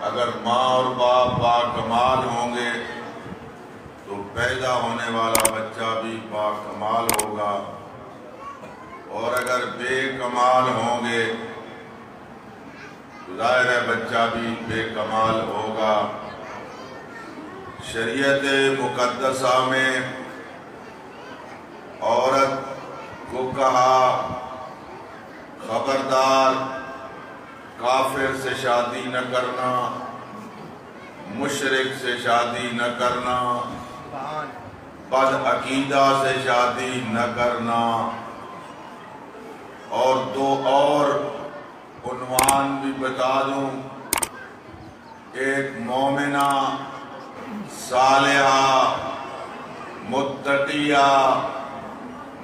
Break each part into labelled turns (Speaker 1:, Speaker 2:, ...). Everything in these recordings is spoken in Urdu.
Speaker 1: اگر ماں اور باپ باکمال ہوں گے تو پیدا ہونے والا بچہ بھی باکمال ہوگا، اور اگر بے کمال ہوں گے تو ظاہر ہے بچہ بھی بے کمال ہوگا۔ شریعت مقدسہ میں عورت کو کہا خبردار کافر سے شادی نہ کرنا، مشرک سے شادی نہ کرنا، بد عقیدہ سے شادی نہ کرنا، اور دو اور عنوان بھی بتا دوں، ایک مومنہ صالحہ متقیہ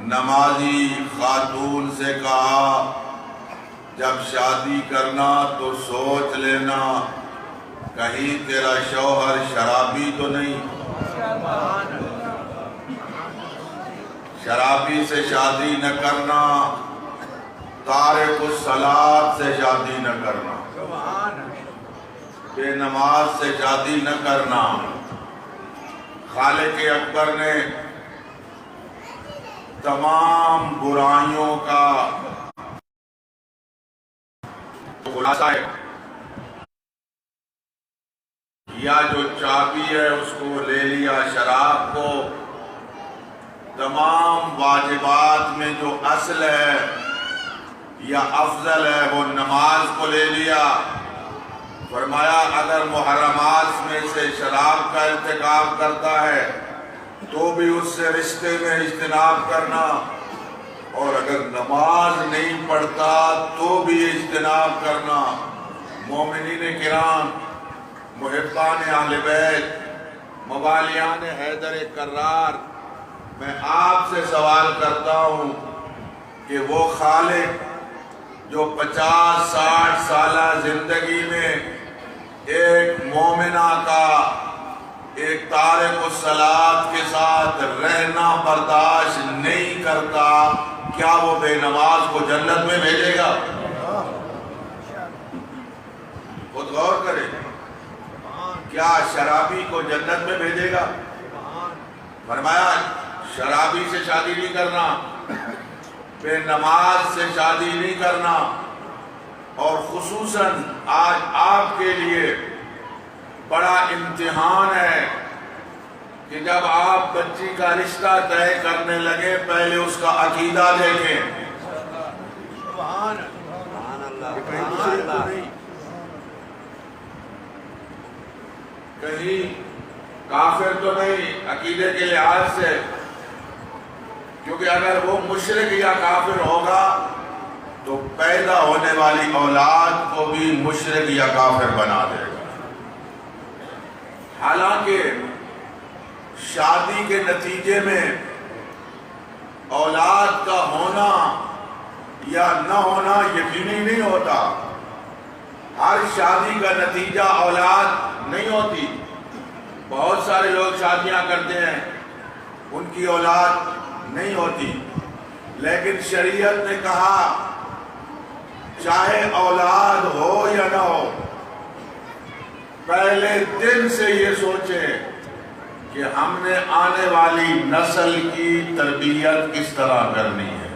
Speaker 1: نمازی خاتون سے کہا جب شادی کرنا تو سوچ لینا کہیں تیرا شوہر شرابی تو نہیں، شرابی سے شادی نہ کرنا، تارک الصلاۃ سے شادی نہ کرنا، بے نماز سے شادی نہ کرنا۔ خالق اکبر نے تمام برائیوں کا خلاصہ یا جو چابی ہے اس کو لے لیا شراب کو، تمام واجبات میں جو اصل ہے یا افضل ہے وہ نماز کو لے لیا۔ فرمایا اگر محرمات میں سے شراب کا ارتکاب کرتا ہے تو بھی اس سے رشتے میں اجتناب کرنا، اور اگر نماز نہیں پڑھتا تو بھی اجتناب کرنا۔ مومنین کرام، محبان اہل بیت، موالیان حیدر کرار، میں آپ سے سوال کرتا ہوں کہ وہ خالق جو 50-60 سالہ زندگی میں ایک مومنہ کا ایک تارک الصلاۃ کے ساتھ رہنا برداشت نہیں کرتا، کیا وہ بے نماز کو جنت میں بھیجے گا؟ خود غور کرے، کیا شرابی کو جنت میں بھیجے گا؟ فرمایا شرابی سے شادی نہیں کرنا، بے نماز سے شادی نہیں کرنا، اور خصوصاً آج آپ کے لیے بڑا امتحان ہے کہ جب آپ بچی کا رشتہ طے کرنے لگے پہلے اس کا عقیدہ دیکھیں۔ کہیں کافر تو نہیں عقیدے کے لحاظ سے، کیونکہ اگر وہ مشرک یا کافر ہوگا تو پیدا ہونے والی اولاد کو بھی مشرک یا کافر بنا دے گا۔ حالانکہ شادی کے نتیجے میں اولاد کا ہونا یا نہ ہونا یقینی نہیں ہوتا، ہر شادی کا نتیجہ اولاد نہیں ہوتی۔ بہت سارے لوگ شادیاں کرتے ہیں ان کی اولاد نہیں ہوتی، لیکن شریعت نے کہا چاہے اولاد ہو یا نہ ہو، پہلے دن سے یہ سوچیں کہ ہم نے آنے والی نسل کی تربیت کس طرح کرنی ہے۔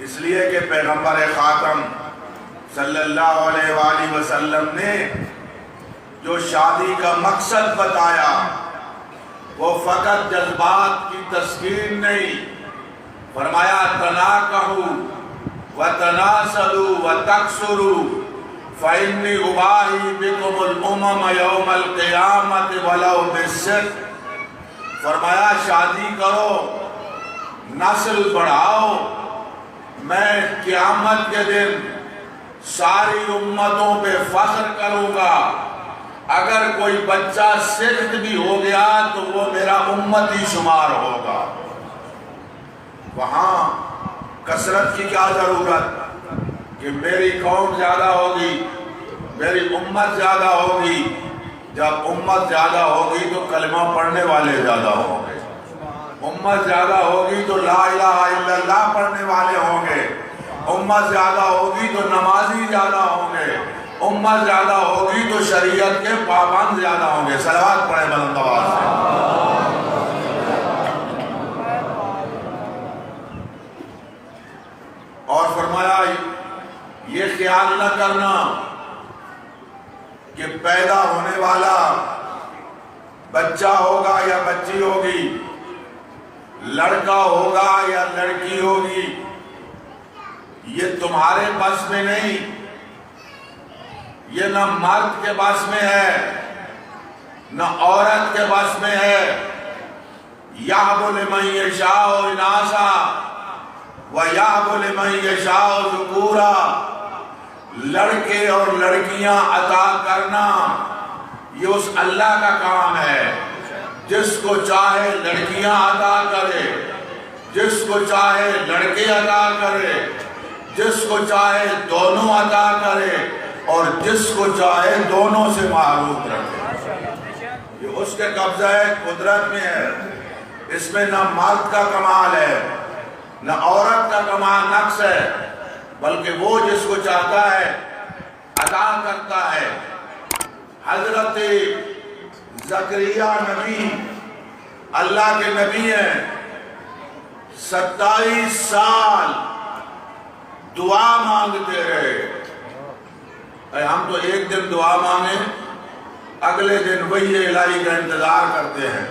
Speaker 1: اس لیے کہ پیغمبر خاتم صلی اللہ علیہ وآلہ وسلم نے جو شادی کا مقصد بتایا وہ فقط جذبات کی تسکین نہیں، فرمایا تناکحوا وتناسلوا وتکثروا فإنی اباہی بکم الامم یوم القیامت ولو بالصدق۔ فرمایا شادی کرو، نسل بڑھاؤ، میں قیامت کے دن ساری امتوں پہ فخر کروں گا، اگر کوئی بچہ صدق بھی ہو گیا تو وہ میرا امتی شمار ہوگا۔ وہاں کثرت کی کیا ضرورت کہ میری قوم زیادہ ہوگی، میری امت زیادہ ہوگی۔ جب امت زیادہ ہوگی تو کلمہ پڑھنے والے زیادہ ہوں گے، امت زیادہ ہوگی تو لا الہ الا اللہ پڑھنے والے ہوں گے، امت زیادہ ہوگی تو نمازی زیادہ ہوں گے، امت زیادہ ہوگی تو شریعت کے پابند زیادہ ہوں گے. صلوات پڑھیں بلند آواز سے. اور فرمایا یہ خیال نہ کرنا کہ پیدا ہونے والا بچہ ہوگا یا بچی ہوگی، لڑکا ہوگا یا لڑکی ہوگی، یہ تمہارے بس میں نہیں، یہ نہ مرد کے بس میں ہے نہ عورت کے بس میں ہے. یَهْبُ لِمَن یَشَاءُ اِنَاثًا وَیَهْبُ لِمَن یَشَاءُ ذُکُورًا. لڑکے اور لڑکیاں عطا کرنا یہ اس اللہ کا کام ہے. جس کو چاہے لڑکیاں عطا کرے، جس کو چاہے لڑکے عطا کرے، جس کو چاہے دونوں عطا کرے، اور جس کو چاہے دونوں سے معروف رکھے. یہ اس کے قبضہ ہے، قدرت میں ہے. اس میں نہ مرد کا کمال ہے نہ عورت کا کمال نقص ہے، بلکہ وہ جس کو چاہتا ہے عطا کرتا ہے. حضرت زکریا نبی اللہ کے نبی ہیں، 27 سال دعا مانگتے رہے. ہم تو ایک دن دعا مانگیں اگلے دن وحی الہی کا انتظار کرتے ہیں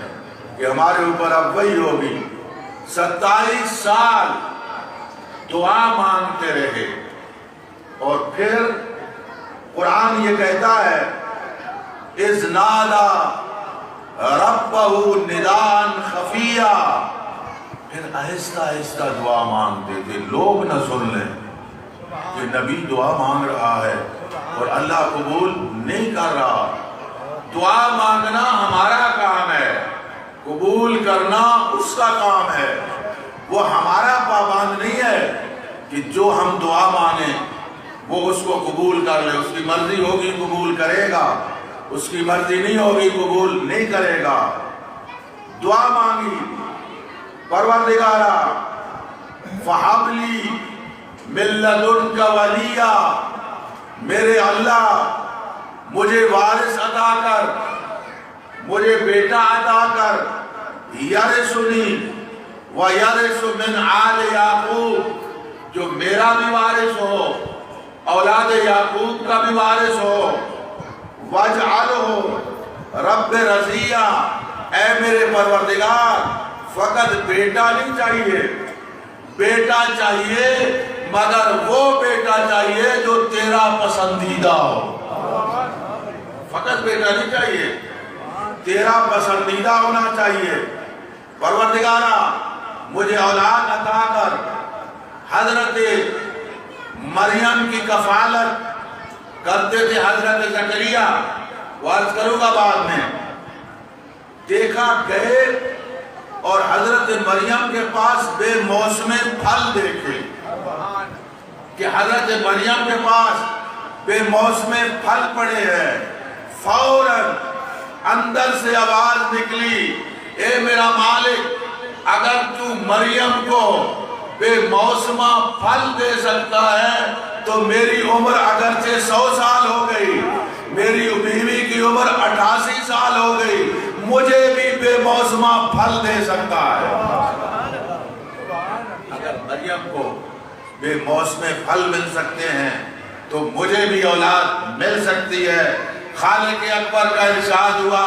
Speaker 1: کہ ہمارے اوپر اب وحی ہوگی. 27 سال دعا مانگتے رہے. اور پھر قرآن یہ کہتا ہے اِذْ نَادَى رَبَّهُ نِدَاءً خَفِيًّا. پھر آہستہ آہستہ دعا مانگتے تھے. لوگ نہ سن لیں کہ نبی دعا مانگ رہا ہے اور اللہ قبول نہیں کر رہا. دعا مانگنا ہمارا کام ہے، قبول کرنا اس کا کام ہے. وہ ہمارا پابند نہیں ہے کہ جو ہم دعا مانگیں وہ اس کو قبول کر لے. اس کی مرضی ہوگی قبول کرے گا، اس کی مرضی نہیں ہوگی قبول نہیں کرے گا. دعا مانگی، پروردگارا فَحَبْ لِي مِن لَدُنْكَ وَلِيًّا. میرے اللہ مجھے وارث عطا کر، مجھے بیٹا عطا کر. یرثنی ویرث من آل یعقوب، جو میرا بھی وارث ہو، اولاد یعقوب کا بھی وارث ہو. وَاجْعَلْهُ رَبِّ رَضِيًّا. اے میرے پروردگار فقط بیٹا نہیں چاہیے، بیٹا چاہیے مگر وہ بیٹا چاہیے جو تیرا پسندیدہ ہو. فقط بیٹا نہیں چاہیے، تیرا پسندیدہ ہونا چاہیے. پروردگارا مجھے اولاد عطا کر. حضرت مریم کی کفالت کرتے تھے حضرت زکریا، وہ عرض کروں گا بعد میں. دیکھا گئے اور حضرت مریم کے پاس بے موسم پھل دیکھے کہ حضرت مریم کے پاس بے موسم پھل پڑے ہیں. فوراً اندر سے آواز نکلی، اے میرا مالک، اگر تو مریم کو بے موسمہ پھل دے سکتا ہے تو میری عمر اگرچہ 100 سال ہو گئی، میری بیوی کی عمر 88 سال ہو گئی، مجھے بھی بے موسمہ پھل دے سکتا ہے. اگر مریم کو بے موسم پھل مل سکتے ہیں تو مجھے بھی اولاد مل سکتی ہے. خالق اکبر کا ارشاد ہوا،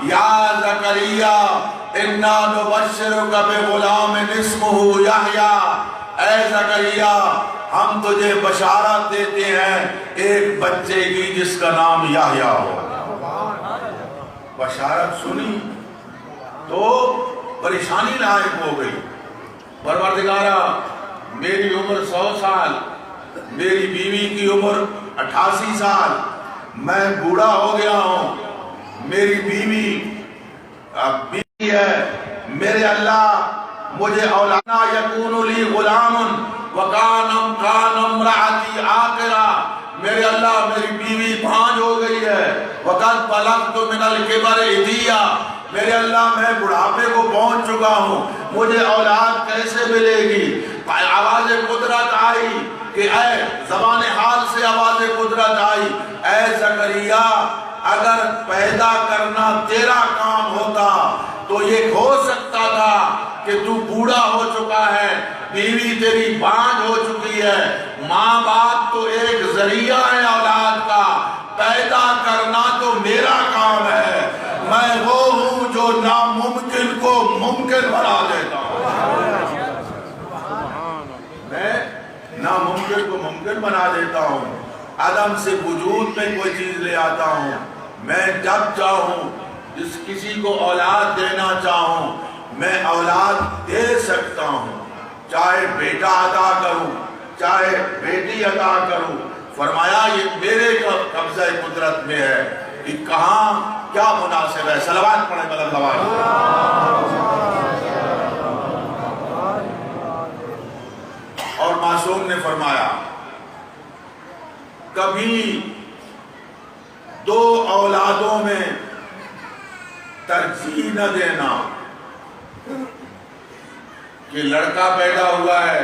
Speaker 1: یا زکریا انا نبشرک بغلام اسمہ یحییٰ. اے زکریا ہم تجھے بشارت دیتے ہیں ایک بچے کی جس کا نام یحییٰ ہو. بشارت سنی تو پریشانی لاحق ہو گئی. پروردگارا میری عمر 100 سال، میری بیوی کی عمر 88 سال، میں بوڑھا ہو گیا ہوں، میری بیوی ہے. میرے اللہ مجھے اولانا یکون لی غلام وکان امرأتی عاقرا. میرے اللہ میری بیوی بھانج ہو گئی ہے. وقد بلغت من الکبر عتیا. میرے اللہ میں بڑھاپے کو پہنچ چکا ہوں، مجھے اولاد کیسے ملے گی؟ آواز قدرت آئی، کہ اے زبان حال سے آواز قدرت آئی، اے زکریا اگر پیدا کرنا تیرا کام ہوتا تو یہ ہو سکتا تھا کہ تو بوڑھا ہو چکا ہے، بیوی تیری بانجھ ہو چکی ہے، ماں باپ تو ایک ذریعہ ہے اولاد کا، پیدا کرنا تو میرا کام ہے، میں وہ ہوں جو ناممکن کو ممکن بنا دیتا ہوں، میں ناممکن کو ممکن بنا دیتا ہوں، عدم سے وجود میں کوئی چیز لے آتا ہوں، میں جب چاہوں جس کسی کو اولاد دینا چاہوں میں اولاد دے سکتا ہوں، چاہے بیٹا عطا کروں چاہے بیٹی عطا کروں۔ فرمایا یہ میرے قبضہ قدرت میں ہے، یہ کہاں کیا مناسب ہے؟ صلوات پڑھیں بلند آواز سے۔ اور معصوم نے فرمایا کبھی دو اولادوں میں ترجیح نہ دینا کہ لڑکا پیدا ہوا ہے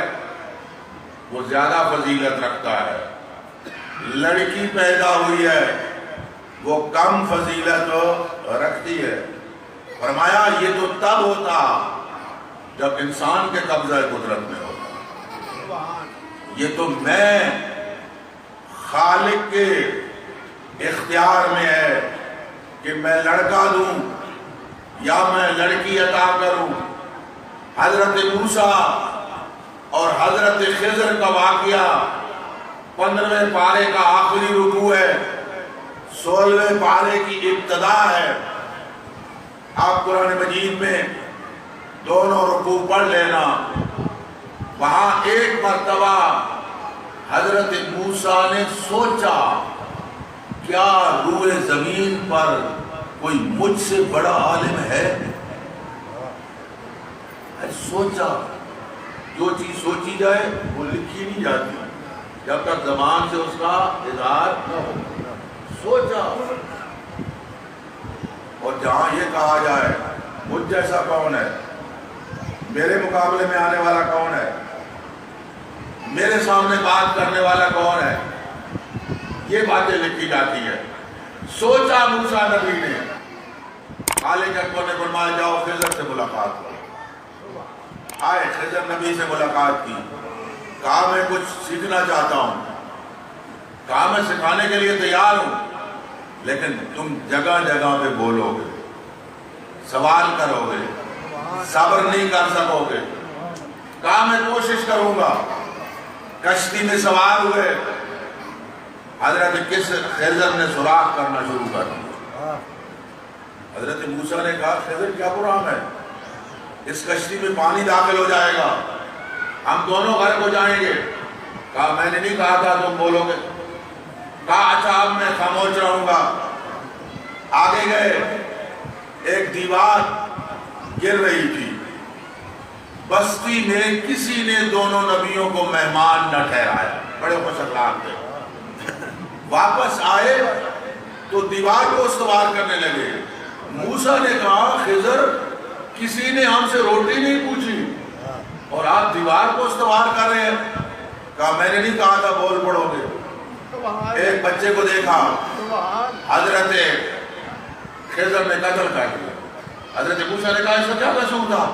Speaker 1: وہ زیادہ فضیلت رکھتا ہے، لڑکی پیدا ہوئی ہے وہ کم فضیلت رکھتی ہے۔ فرمایا یہ تو تب ہوتا جب انسان کے قبضہ قدرت میں ہوتا، یہ تو میں خالق کے اختیار میں ہے کہ میں لڑکا دوں یا میں لڑکی عطا کروں۔ حضرت موسیٰ اور حضرت خضر کا واقعہ 15ویں پارے کا آخری رکوع ہے، 16ویں پارے کی ابتدا ہے۔ آپ قرآن مجید میں دونوں رکوع پڑھ لینا، وہاں ایک مرتبہ حضرت موسیٰ نے سوچا کیا روئے زمین پر کوئی مجھ سے بڑا عالم ہے؟ سوچا، جو چیز سوچی جائے وہ لکھی نہیں جاتی جب تک زبان سے اس کا اظہار نہ ہو۔ سوچا، اور جہاں یہ کہا جائے مجھ جیسا کون ہے، میرے مقابلے میں آنے والا کون ہے، میرے سامنے بات کرنے والا کون ہے، یہ باتیں لکھی جاتی ہے۔ سوچا موسیٰ نبی نے، خالق اکبر نے فرمایا جاؤ خضر سے ملاقات کرو۔ آئے خضر نبی سے ملاقات کی، کہا میں کچھ سیکھنا چاہتا ہوں، کہا میں سکھانے کے لیے تیار ہوں، لیکن تم جگہ جگہ پہ بولو گے، سوال کرو گے، صبر نہیں کر سکو گے۔ کہا میں کوشش کروں گا۔ کشتی میں سوار ہوئے، حضرت خضر نے سراخ کرنا شروع کر دیا۔ حضرت موسیٰ نے کہا خضر کیا پرام ہے، اس کشتی میں پانی داخل ہو جائے گا، ہم دونوں غرق ہو جائیں گے۔ کہا میں نے نہیں کہا تھا تم بولو گے۔ کہا اچھا اب میں خاموش رہوں گا۔ آگے گئے، ایک دیوار گر رہی تھی، بستی میں کسی نے دونوں نبیوں کو مہمان نہ ٹھہرایا، بڑے خوش اخلاق تھے۔ واپس آئے تو دیوار کو استوار کرنے لگے۔ موسیٰ نے کہا خضر کسی نے ہم سے روٹی نہیں پوچھی اور آپ دیوار کو استوار کر رہے ہیں۔ کہا میں نے نہیں کہا تھا بول پڑو گے۔ ایک بچے کو دیکھا، حضرت خضر نے قتل کر دیا۔ حضرت موسیٰ نے کہا اس کا کیا قصور تھا،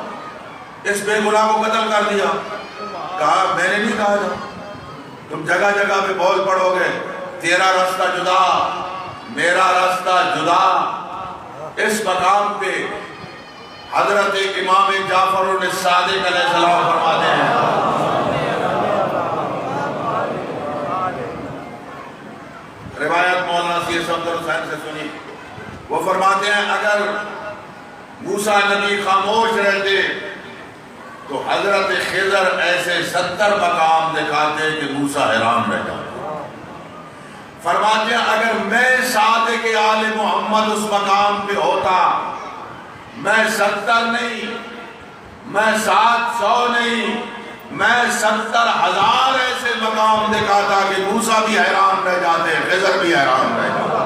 Speaker 1: اس بے گناہ کو قتل کر دیا۔ کہا میں نے نہیں کہا تھا، تم جگہ جگہ پہ بول پڑو گے تیرا راستہ جدا میرا راستہ جدا۔ اس مقام پہ حضرت امام جعفر الصادق علیہ السلام فرماتے ہیں، روایت مولانا سید صفدر حسین سے سنی، وہ فرماتے ہیں اگر موسیٰ نبی خاموش رہتے تو حضرت خضر ایسے 70 مقام دکھاتے کہ موسیٰ حیران رہ جاتے۔ فرماتے ہیں اگر میں صادق آل محمد اس مقام پہ ہوتا، میں 70 نہیں، میں 700 نہیں، میں 70,000 ایسے مقام دکھاتا کہ موسیٰ بھی حیران رہ جاتے، خضر بھی حیران رہ جاتے۔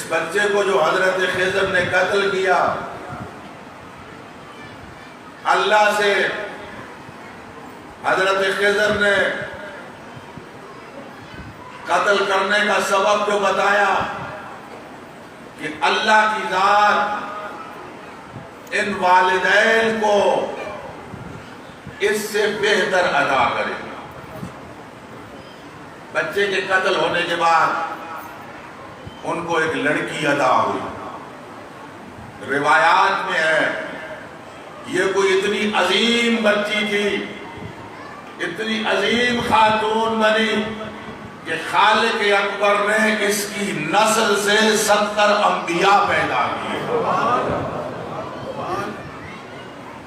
Speaker 1: اس بچے کو جو حضرت خضر نے قتل کیا، اللہ سے حضرت خضر نے قتل کرنے کا سبب جو بتایا کہ اللہ کی ذات ان والدین کو اس سے بہتر عطا کرے۔ بچے کے قتل ہونے کے بعد ان کو ایک لڑکی عطا ہوئی۔ روایات میں ہے یہ کوئی اتنی عظیم بچی تھی، اتنی عظیم خاتون بنی کہ خالق اکبر نے اس کی نسل سے 70 انبیاء پیدا کیے۔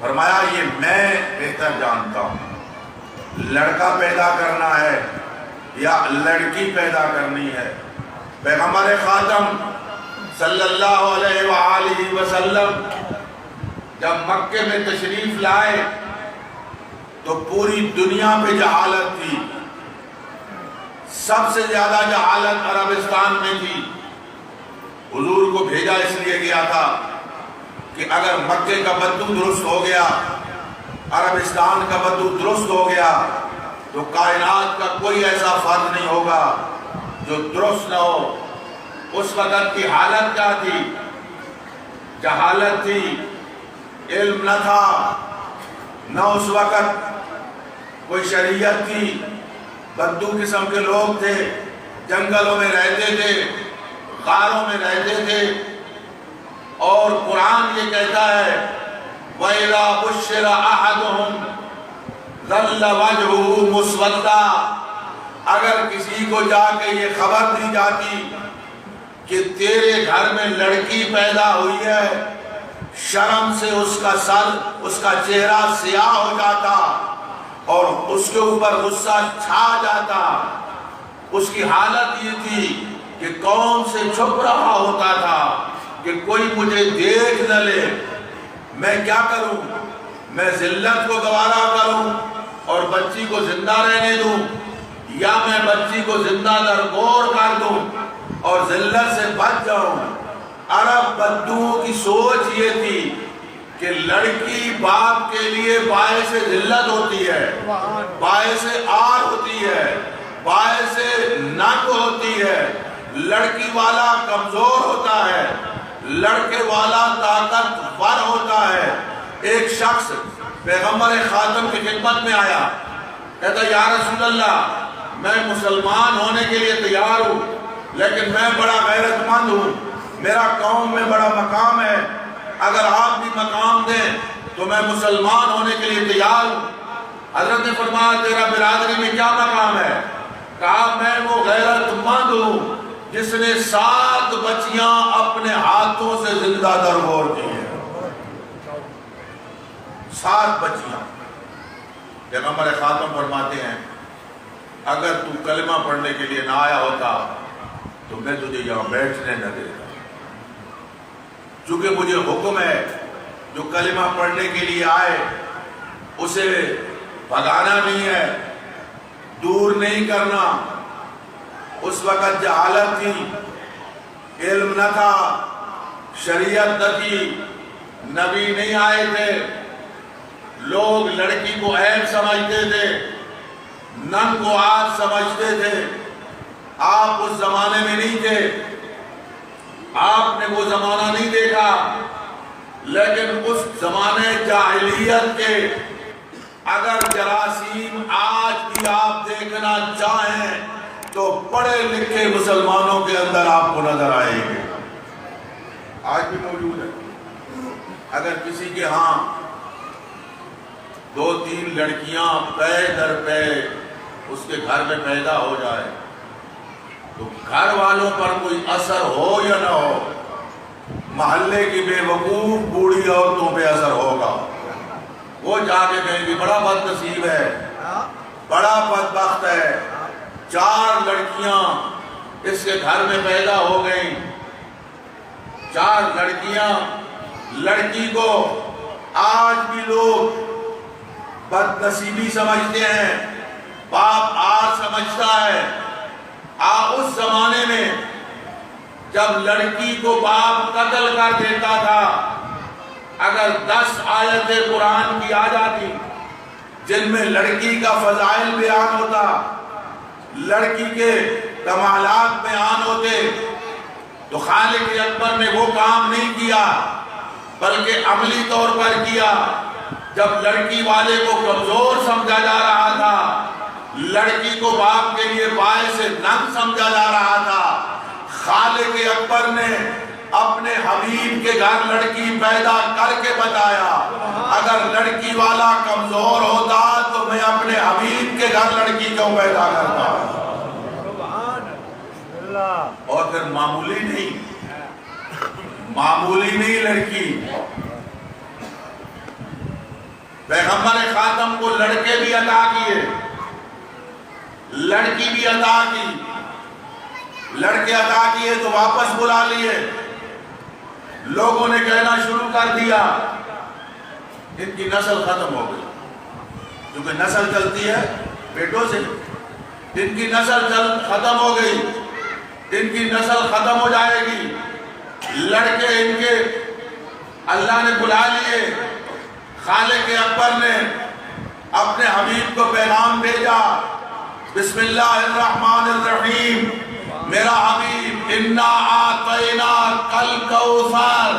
Speaker 1: فرمایا یہ میں بہتر جانتا ہوں، لڑکا پیدا کرنا ہے یا لڑکی پیدا کرنی ہے۔ پیغمبر خاتم صلی اللہ علیہ وآلہ وسلم جب مکے میں تشریف لائے تو پوری دنیا پہ جہالت تھی، سب سے زیادہ جہالت عربستان میں تھی۔ حضور کو بھیجا اس لیے گیا تھا کہ اگر مکے کا بدو درست ہو گیا، عربستان کا بدو درست ہو گیا تو کائنات کا کوئی ایسا فرد نہیں ہوگا جو درست نہ ہو۔ اس وقت کی حالت کیا تھی؟ جہالت تھی، علم نہ تھا، نہ اس وقت کوئی شریعت تھی، بدو قسم کے لوگ تھے، جنگلوں میں رہتے تھے، غاروں میں رہتے تھے۔ اور قرآن یہ کہتا ہے وَإِذَا بُشِّرَ أَحَدُهُمْ ظَلَّ وَجْهُهُ مُسْوَدًّا، اگر کسی کو جا کے یہ خبر دی جاتی کہ تیرے گھر میں لڑکی پیدا ہوئی ہے، شرم سے اس کا سر، اس کا چہرہ سیاہ ہو جاتا اور اس کے اوپر غصہ چھا جاتا۔ اس کی حالت یہ تھی کہ قوم سے چھپ رہا ہوتا تھا کہ کوئی مجھے دیکھ نہ لے، میں کیا کروں؟ میں ذلت کو گوارا کروں اور بچی کو زندہ رہنے دوں، یا میں بچی کو زندہ درگور کر دوں اور ذلت سے بچ جاؤں۔ عرب بدوؤں کی سوچ یہ تھی کہ لڑکی باپ کے لیے باعث ذلت ہوتی ہے، باعث عار ہوتی ہے، باعث ننگ ہوتی ہے۔ لڑکی والا کمزور ہوتا ہے، لڑکے والا طاقتور ہوتا ہے۔ ایک شخص پیغمبر خاتم کی خدمت میں آیا، کہتا یا رسول اللہ میں مسلمان ہونے کے لیے تیار ہوں، لیکن میں بڑا غیرت مند ہوں، میرا قوم میں بڑا مقام ہے، اگر آپ بھی مقام دیں تو میں مسلمان ہونے کے لیے تیار ہوں۔ حضرت نے فرمایا تیرا برادری میں کیا مقام ہے؟ کہا میں وہ غیرت مند ہوں جس نے 7 بچیاں اپنے ہاتھوں سے زندہ درگور کی ہیں۔ 7 بچیاں۔ پیغمبر خاتم فرماتے ہیں اگر تو کلمہ پڑھنے کے لیے نہ آیا ہوتا تو میں تجھے یہاں بیٹھنے نہ دیتا، چونکہ مجھے حکم ہے جو کلمہ پڑھنے کے لیے آئے اسے بھگانا نہیں ہے، دور نہیں کرنا۔ اس وقت جہالت تھی، علم نہ تھا، شریعت نہ تھی، نبی نہیں آئے تھے، لوگ لڑکی کو عیب سمجھتے تھے، ننگ کو عار سمجھتے تھے۔ آپ اس زمانے میں نہیں تھے، آپ نے وہ زمانہ نہیں دیکھا، لیکن اس زمانے جاہلیت کے اگر جراثیم آج بھی آپ دیکھنا چاہیں تو پڑھے لکھے مسلمانوں کے اندر آپ کو نظر آئیں گے، آج بھی موجود ہے۔ اگر کسی کے ہاں 2-3 لڑکیاں پے در پے اس کے گھر میں پیدا ہو جائے تو گھر والوں پر کوئی اثر ہو یا نہ ہو، محلے کی بے وقوف بوڑھی عورتوں پہ اثر ہوگا۔ وہ جا کے کہیں گے بڑا بد نصیب ہے، بڑا بدبخت ہے، 4 لڑکیاں اس کے گھر میں پیدا ہو گئیں۔ 4 لڑکیاں، لڑکی کو آج بھی لوگ بد نصیبی سمجھتے ہیں، باپ آر سمجھتا ہے۔ اس زمانے میں جب لڑکی کو باپ قتل کر دیتا تھا، اگر 10 آیتیں قرآن کی آ جاتی جن میں لڑکی کا فضائل بیان ہوتا، لڑکی کے کمالات بیان ہوتے، تو خالق اکبر نے وہ کام نہیں کیا بلکہ عملی طور پر کیا۔ جب لڑکی والے کو کمزور سمجھا جا رہا تھا، لڑکی کو باپ کے لیے باعث ننگ سمجھا جا رہا تھا، خالق اکبر نے اپنے حبیب کے گھر لڑکی پیدا کر کے بتایا، اگر لڑکی والا کمزور ہوتا تو میں اپنے حبیب کے گھر لڑکی کیوں پیدا کرتا۔ اور پھر معمولی نہیں لڑکی، پیغمبر خاتم کو لڑکے بھی عطا کیے، لڑکی بھی عطا کی، لڑکے عطا کیے تو واپس بلا لیے، لوگوں نے کہنا شروع کر دیا ان کی نسل ختم ہو گئی، کیونکہ نسل چلتی ہے بیٹوں سے، ان کی نسل ختم ہو گئی، ان کی نسل ختم ہو جائے گی۔ لڑکے ان کے اللہ نے بلا لیے، خالق اکبر نے اپنے حبیب کو پیغام بھیجا، بسم اللہ الرحمن الرحیم، میرا حبیب انا اعطینا کل کوثر،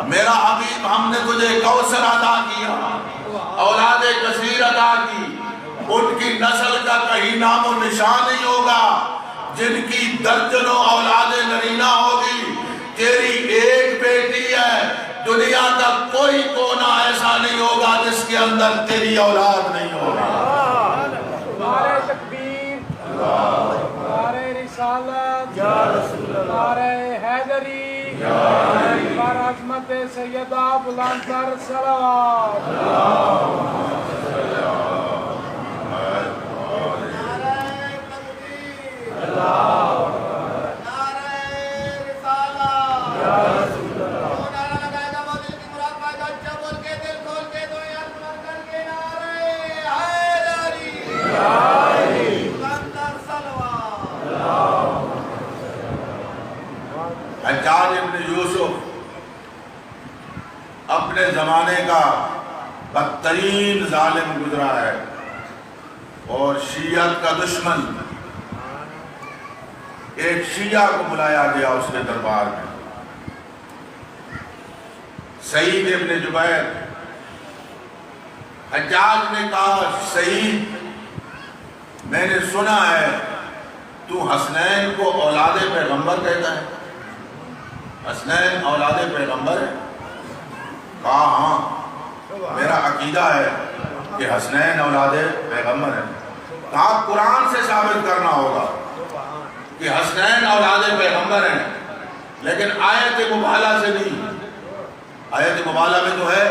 Speaker 1: میرا حبیب ہم نے تجھے کوثر عطا کیا، اولاد کثیر عطا کی، ان کی نسل کا کہیں نام و نشان نہیں ہوگا، جن کی درجنوں اولاد نرینہ ہوگی، تیری ایک بیٹی ہے، دنیا کا کوئی کونا ایسا نہیں ہوگا جس کے اندر تیری اولاد نہیں ہوگا۔
Speaker 2: نعرہ تکبیر، نعرہ رسالت، نعرہ حیدری، بر عظمت سیدہ بلند تر صلوات۔
Speaker 1: حجاج ابن یوسف اپنے زمانے کا بدترین ظالم گزرا ہے اور شیعت کا دشمن، ایک شیعہ کو بلایا گیا اس کے دربار میں، سعید ابن جبیر۔ حجاج نے کہا، سعید میں نے سنا ہے تو حسنین کو اولاد پیغمبر کہتا ہے، حسنین اولاد پیغمبر ہے؟ کہا ہاں، میرا عقیدہ ہے کہ حسنین اولاد پیغمبر ہے۔ کہا قرآن سے ثابت کرنا ہوگا کہ حسنین اولاد پیغمبر ہیں، لیکن آیت مبالہ سے نہیں۔ آیت مبالہ میں تو ہے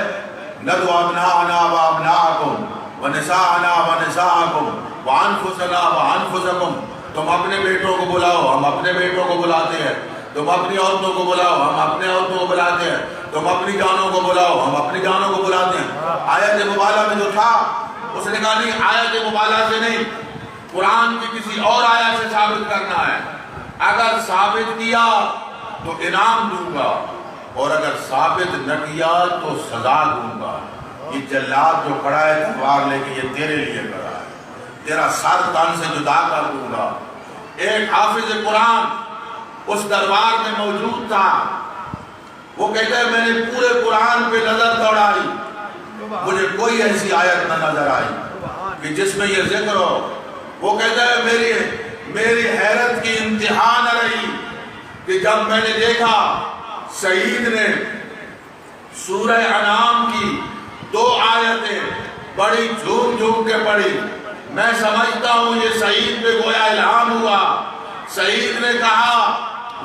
Speaker 1: ندعو ابناءنا وابناءکم ونساءنا ونساءکم وانفسنا وانفسکم، تم اپنے بیٹوں کو بلاؤ، ہم اپنے بیٹوں کو بلاتے ہیں، تم اپنی عورتوں کو بلاؤ، ہم اپنے عورتوں کو بلاتے ہیں، تم اپنی جانوں کو بلاؤ، ہم اپنی جانوں کو بلاتے ہیں۔ آیت مبالہ میں جو تھا اس نے کہا نہیں، آیت مبالہ سے نہیں، قرآن کی کسی اور آیت سے ثابت کرنا ہے، اگر ثابت کیا تو انعام دوں گا اور اگر ثابت نہ کیا تو سزا دوں گا۔ یہ جلاد جو کھڑا ہے تلوار لے کے، یہ تیرے لیے کھڑا ہے، تیرا سر تن سے جدا کر دوں گا۔ ایک حافظ قرآن اس دربار میں موجود تھا، وہ کہتا ہے میں نے پورے قرآن پہ نظر دوڑائی، مجھے کوئی ایسی آیت نہ نظر آئی کہ جس میں یہ ذکر ہو۔ وہ کہتا ہے میری حیرت کی انتہا نہ رہی کہ جب میں نے دیکھا سعید نے سورہ انعام کی 2 آیتیں بڑی جھوم جھوم کے پڑھی، میں سمجھتا ہوں یہ سعید پہ گویا الہام ہوا۔ سعید نے کہا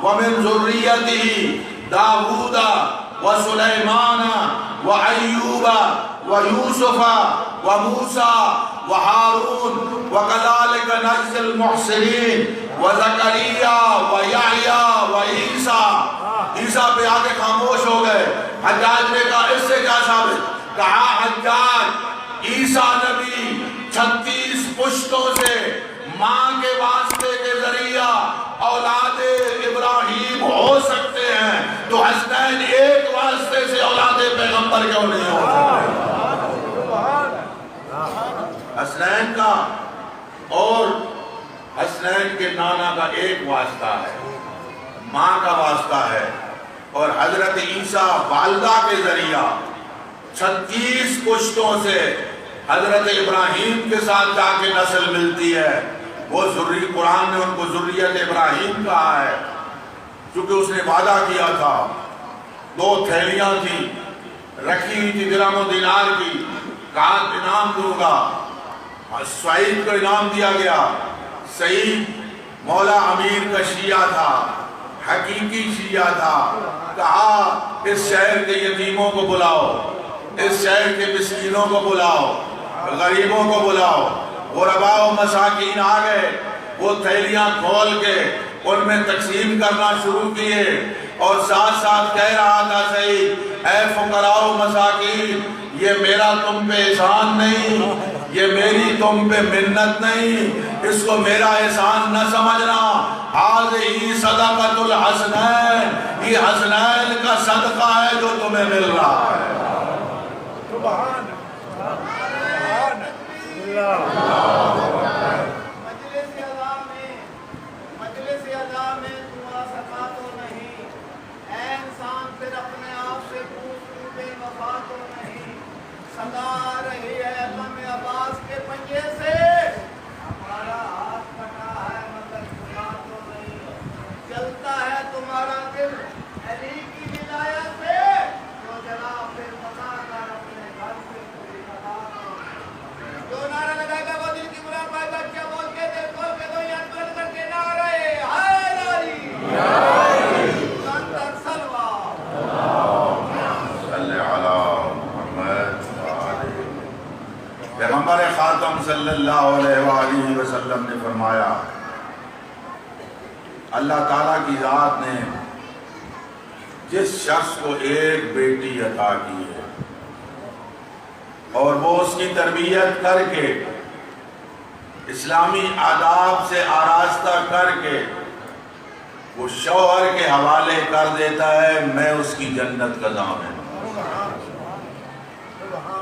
Speaker 1: وَمِن ذُرِّيَّتِهِ داؤد وسلیمان وایوب ویوسف وموسیٰ وہارون وکذالک نجزی المحسنین وزکریا ویحییٰ وعیسیٰ۔ عیسیٰ پہ آگے خاموش ہو گئے۔ حجاج نے کہا اس سے کیا ثابت؟ کہا حجاج عیسیٰ نبی 36 پشتوں سے ماں کے واسطے کے ذریعہ اولاد ابراہیم تو حسنین ایک واسطے سے اولاد پیغمبر کیوں نہیں ہو سکتے؟ حسنین کا اور حسنین کے نانا کا ایک واسطہ ہے، ماں کا واسطہ ہے، اور حضرت عیسیٰ والدہ کے ذریعہ 36 پشتوں سے حضرت ابراہیم کے ساتھ جا کے نسل ملتی ہے۔ وہ قرآن نے ان کو ذریت ابراہیم کہا ہے، چونکہ اس نے وعدہ کیا تھا، 2 تھیلیاں تھی رکھی ہوئی تھی درہم و دینار کی، کہا انعام دوں گا، سعید کو انعام دیا گیا۔ سعید مولا امیر کا شیعہ تھا، حقیقی شیعہ تھا، کہا اس شہر کے یتیموں کو بلاؤ، اس شہر کے مسکینوں کو بلاؤ، غریبوں کو بلاؤ۔ غرباء و مساکین آ گئے، وہ تھیلیاں کھول کے ان میں تقسیم کرنا شروع کیے، اور ساتھ ساتھ کہہ رہا تھا سعید، اے فقراء و مساکین، یہ میرا تم پہ احسان نہیں، یہ میری تم پہ منت نہیں، اس کو میرا احسان نہ سمجھنا، ہذہ صدقۃ الحسنین، یہ حسنین کا صدقہ ہے جو تمہیں مل رہا ہے۔
Speaker 2: سبحان
Speaker 3: مجلس ادا میں دعا سکا تو نہیں، اے انسان پھر اپنے آپ سے پوچھ بے وفا تو نہیں، سدا رہی ہے غم عباس کے پنجے سے، ہمارا ہاتھ کٹا ہے مگر چھڑا تو نہیں، جلتا ہے تمہارا دل علی کی ولایت سے، تو جناب پھر بتا کر اپنے گھر سے کوئی لگا تو جو نعرہ لگائے گا وہ دل کی مراد پائے گا، کیا بول کے دل کھول کے دو یا بند کر کے نعرہ حیدری اندر سلوہ
Speaker 1: صلی علی محمد وآلہ۔ پیغمبر خاتم صلی اللہ علیہ وآلہ وسلم نے فرمایا، اللہ تعالیٰ کی ذات نے جس شخص کو ایک بیٹی عطا کی ہے اور وہ اس کی تربیت کر کے اسلامی آداب سے آراستہ کر کے وہ شوہر کے حوالے کر دیتا ہے، میں اس کی جنت کا ضامن ہوں،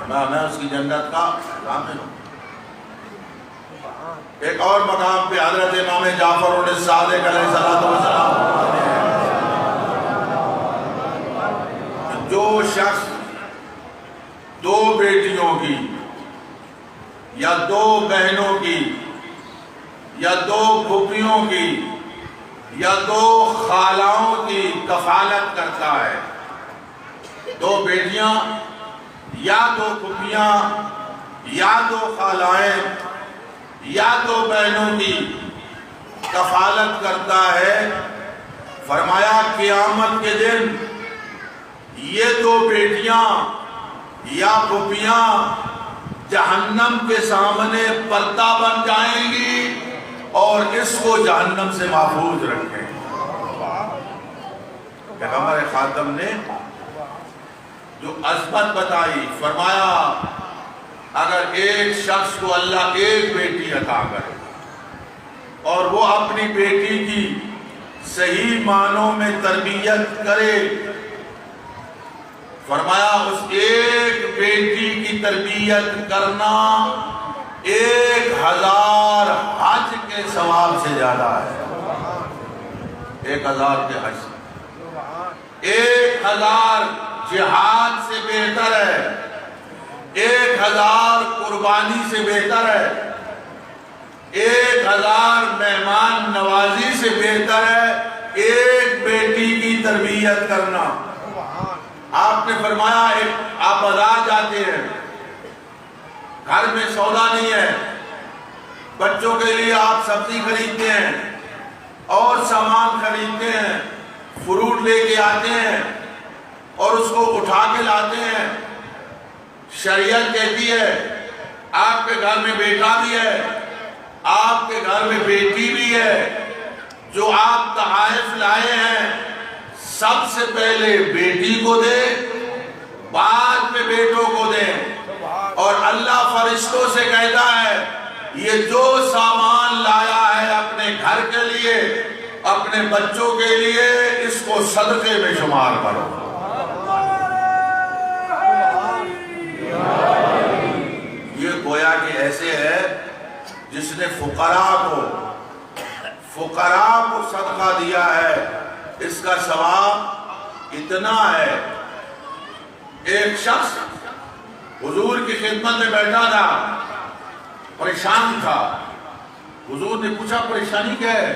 Speaker 1: میں اس کی جنت کا ضامن ہوں۔ ایک اور مقام پہ حضرت امام جعفر الصادق علیہ السلام، جو شخص 2 بیٹیوں کی یا 2 بہنوں کی یا 2 پھوپھیوں کی یا 2 خالاؤں کی کفالت کرتا ہے، 2 بیٹیاں یا 2 پھوپھیاں یا 2 خالائیں یا 2 بہنوں کی کفالت کرتا ہے، فرمایا قیامت کے دن یہ 2 بیٹیاں یا پھوپھیاں جہنم کے سامنے پردہ بن جائیں گی اور اس کو جہنم سے محفوظ رکھیں۔ پیغمبر خاتم نے جو عظمت بتائی، فرمایا اگر ایک شخص کو اللہ ایک بیٹی عطا کرے اور وہ اپنی بیٹی کی صحیح معنوں میں تربیت کرے، فرمایا اس ایک بیٹی کی تربیت کرنا 1000 حج کے ثواب سے زیادہ ہے۔ 1000 کے حج، 1000 جہاد سے بہتر ہے، 1000 قربانی سے بہتر ہے، 1000 مہمان نوازی سے بہتر ہے ایک بیٹی کی تربیت کرنا۔ آپ نے فرمایا آپ بازار جاتے ہیں، گھر میں سودا نہیں ہے، بچوں کے لیے آپ سبزی خریدتے ہیں اور سامان خریدتے ہیں، فروٹ لے کے آتے ہیں اور اس کو اٹھا کے لاتے ہیں۔ شریعت کہتی ہے آپ کے گھر میں بیٹا بھی ہے، آپ کے گھر میں بیٹی بھی ہے، جو آپ تحائف لائے ہیں سب سے پہلے بیٹی کو دیں، بعد میں بیٹوں کو دیں۔ اور اللہ فرشتوں سے کہتا ہے یہ جو سامان لایا ہے اپنے گھر کے لیے اپنے بچوں کے لیے اس کو صدقے میں شمار کرو۔ یہ گویا کہ ایسے ہے جس نے فقراء کو صدقہ دیا ہے، اس کا ثواب اتنا ہے۔ ایک شخص حضور کی خدمت میں بیٹھا تھا، پریشان تھا۔ حضور نے پوچھا پریشانی کیا ہے؟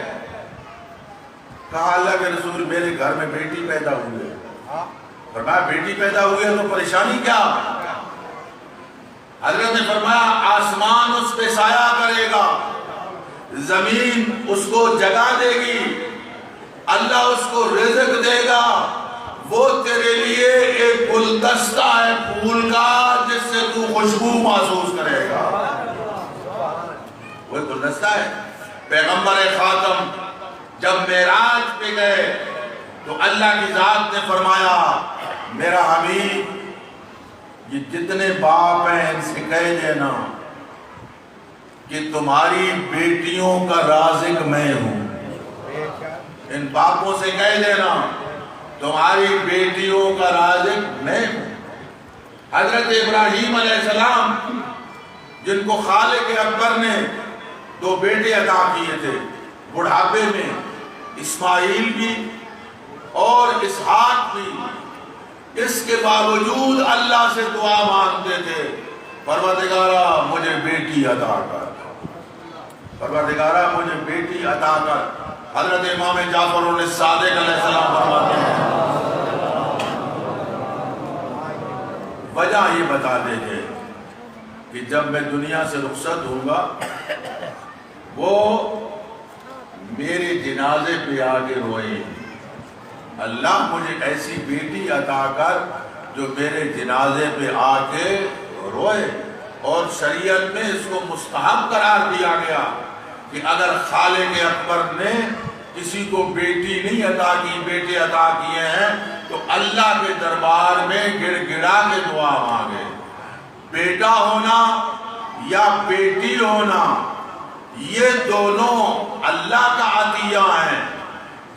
Speaker 1: کہا اللہ کے رسول میرے گھر میں بیٹی پیدا ہوئی ہے۔ فرمایا بیٹی پیدا ہوئی ہے تو پریشانی کیا؟ حضرت نے فرمایا آسمان اس پہ سایہ کرے گا، زمین اس کو جگہ دے گی، اللہ اس کو رزق دے گا، وہ تیرے لیے ایک گلدستہ ہے پھول کا جس سے تو خوشبو محسوس کرے گا۔ وہ گلدستہ ہے۔ پیغمبر خاتم جب معراج پہ گئے تو اللہ کی ذات نے فرمایا میرا حبیب یہ جتنے باپ ہیں ان سے کہہ دینا کہ تمہاری بیٹیوں کا رازق میں ہوں۔ ان باپوں سے کہہ دینا تمہاری بیٹیوں کا رازق میں ہوں۔ حضرت ابراہیم علیہ السلام جن کو خالق اکبر نے 2 بیٹے عطا کیے تھے، بڑھاپے میں اسماعیل بھی اور اسحاق بھی، اس کے باوجود اللہ سے دعا مانگتے تھے پروردگارہ مجھے بیٹی عطا کر، پروردگارہ مجھے بیٹی عطا کر۔ حضرت امام جعفر الصادق علیہ السلام فرماتے ہیں وجہ یہ بتا دیں گے کہ جب میں دنیا سے رخصت ہوں گا وہ میرے جنازے پہ آگے روئے، اللہ مجھے ایسی بیٹی عطا کر جو میرے جنازے پہ آ کے روئے۔ اور شریعت میں اس کو مستحب قرار دیا گیا کہ اگر خالق اکبر نے کسی کو بیٹی نہیں عطا کی، بیٹے عطا کیے ہیں تو اللہ کے دربار میں گڑ گڑا کے دعا مانگے۔ بیٹا ہونا یا بیٹی ہونا یہ دونوں اللہ کا عطیہ ہیں،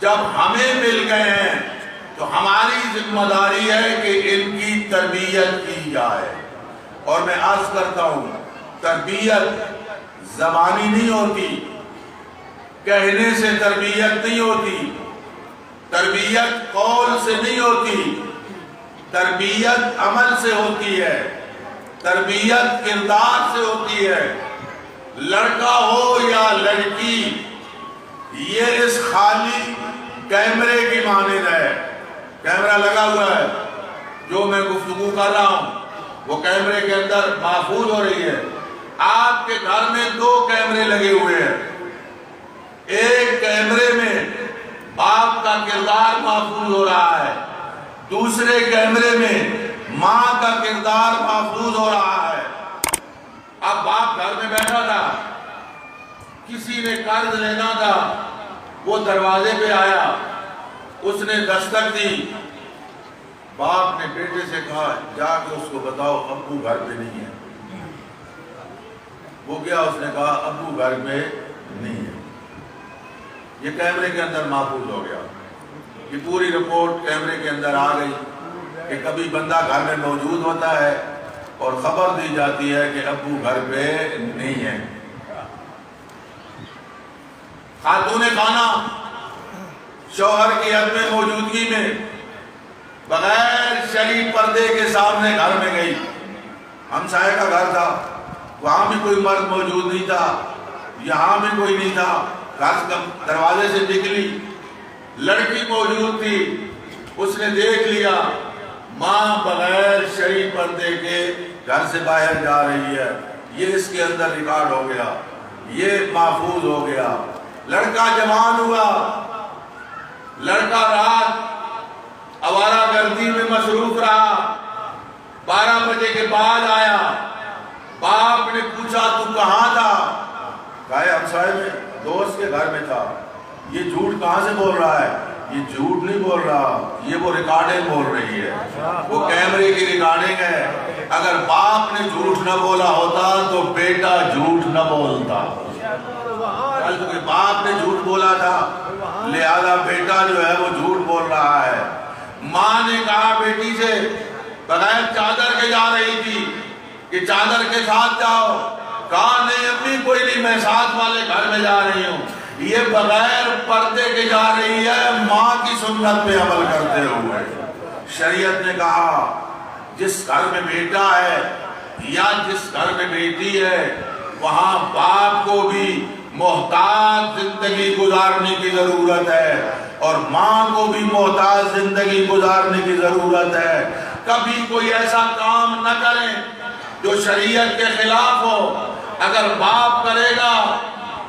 Speaker 1: جب ہمیں مل گئے ہیں تو ہماری ذمہ داری ہے کہ ان کی تربیت کی جائے۔ اور میں عرض کرتا ہوں تربیت زبانی نہیں ہوتی، کہنے سے تربیت نہیں ہوتی، تربیت قول سے نہیں ہوتی، تربیت عمل سے ہوتی ہے، تربیت کردار سے ہوتی ہے۔ لڑکا ہو یا لڑکی یہ اس خالی کیمرے کی مانند ہے، کیمرہ لگا ہوا ہے، جو میں گفتگو کر رہا ہوں وہ کیمرے کے اندر محفوظ ہو رہی ہے۔ آپ کے گھر میں 2 کیمرے لگے ہوئے ہیں، ایک کیمرے میں باپ کا کردار محفوظ ہو رہا ہے، دوسرے کیمرے میں ماں کا کردار محفوظ ہو رہا ہے۔ اب باپ گھر میں بیٹھا تھا، کسی نے قرض لینا تھا، وہ دروازے پہ آیا، اس نے دستک دی، باپ نے بیٹے سے کہا جا کے اس کو بتاؤ ابو گھر پہ نہیں ہے۔ وہ گیا، اس نے کہا ابو گھر پہ نہیں ہے۔ یہ کیمرے کے اندر محفوظ ہو گیا، یہ پوری رپورٹ کیمرے کے اندر آ گئی کہ کبھی بندہ گھر میں موجود ہوتا ہے اور خبر دی جاتی ہے کہ ابو گھر پہ نہیں ہے۔ خاتون خانہ شوہر کی عدم موجودگی میں بغیر شرعی پردے کے سامنے گھر میں گئی، ہمسائے کا گھر تھا، وہاں بھی کوئی مرد موجود نہیں تھا، یہاں بھی کوئی نہیں تھا، گھر دروازے سے نکلی، لڑکی موجود تھی، اس نے دیکھ لیا ماں بغیر شرعی پردے کے گھر سے باہر جا رہی ہے، یہ اس کے اندر ریکارڈ ہو گیا، یہ محفوظ ہو گیا۔ لڑکا جوان ہوا، لڑکا رات آوارہ گردی میں مصروف رہا، 12 بجے کے بعد آیا، باپ نے پوچھا تو کہاں تھا؟ کہا ہمسائے میں دوست کے گھر میں تھا۔ یہ جھوٹ کہاں سے بول رہا ہے؟ یہ جھوٹ نہیں بول رہا، یہ وہ ریکارڈنگ بول رہی ہے، وہ کیمرے کی ریکارڈنگ ہے۔ اگر باپ نے جھوٹ نہ بولا ہوتا تو بیٹا جھوٹ نہ بولتا۔ کیونکہ باپ نے جھوٹ بولا تھا لہذا بیٹا جو ہے وہ جھوٹ بول رہا ہے۔ ماں نے کہا بیٹی سے بغیر چادر کے جا رہی تھی کہ چادر کے ساتھ جاؤ، کہا نہیں امی کوئی نہیں، میں ساتھ والے گھر میں جا رہی ہوں۔ یہ بغیر پردے کے جا رہی ہے ماں کی سنت پہ عمل کرتے ہوئے۔ شریعت نے کہا جس گھر میں بیٹا ہے یا جس گھر میں بیٹی ہے وہاں باپ کو بھی محتاط زندگی گزارنے کی ضرورت ہے اور ماں کو بھی محتاط زندگی گزارنے کی ضرورت ہے۔ کبھی کوئی ایسا کام نہ کریں جو شریعت کے خلاف ہو۔ اگر باپ کرے گا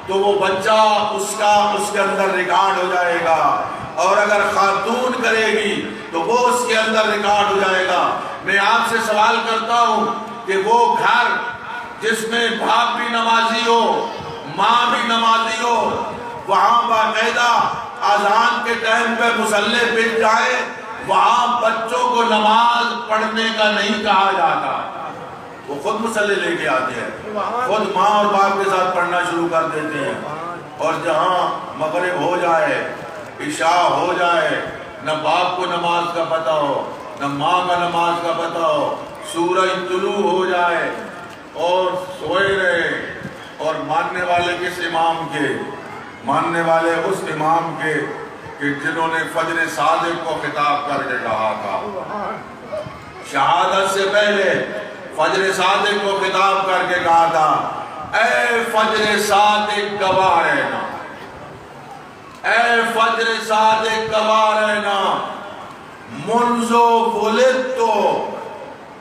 Speaker 1: تو وہ بچہ اس کے اندر ریکارڈ ہو جائے گا، اور اگر خاتون کرے گی تو وہ اس کے اندر ریکارڈ ہو جائے گا۔ میں آپ سے سوال کرتا ہوں کہ وہ گھر جس میں باپ بھی نمازی ہو ماں بھی نمازی ہو، وہاں باقاعدہ اذان کے ٹائم پہ مصلی بچ جائے، وہاں بچوں کو نماز پڑھنے کا نہیں کہا جاتا، وہ خود مصلی لے کے آتے ہیں، خود ماں اور باپ کے ساتھ پڑھنا شروع کر دیتے ہیں۔ اور جہاں مغرب ہو جائے عشاء ہو جائے، نہ باپ کو نماز کا پتہ ہو نہ ماں کا نماز کا پتہ ہو، سورج طلوع ہو جائے اور سوئے رہے، اور ماننے والے کس امام کے؟ ماننے والے اس امام کے کہ جنہوں نے فجر صادق کو خطاب کر کے کہا تھا، شہادت سے پہلے فجر صادق کو خطاب کر کے کہا تھا اے فجر صادق گواہ رہنا، اے فجر صادق گواہ رہنا، منذ ولدت،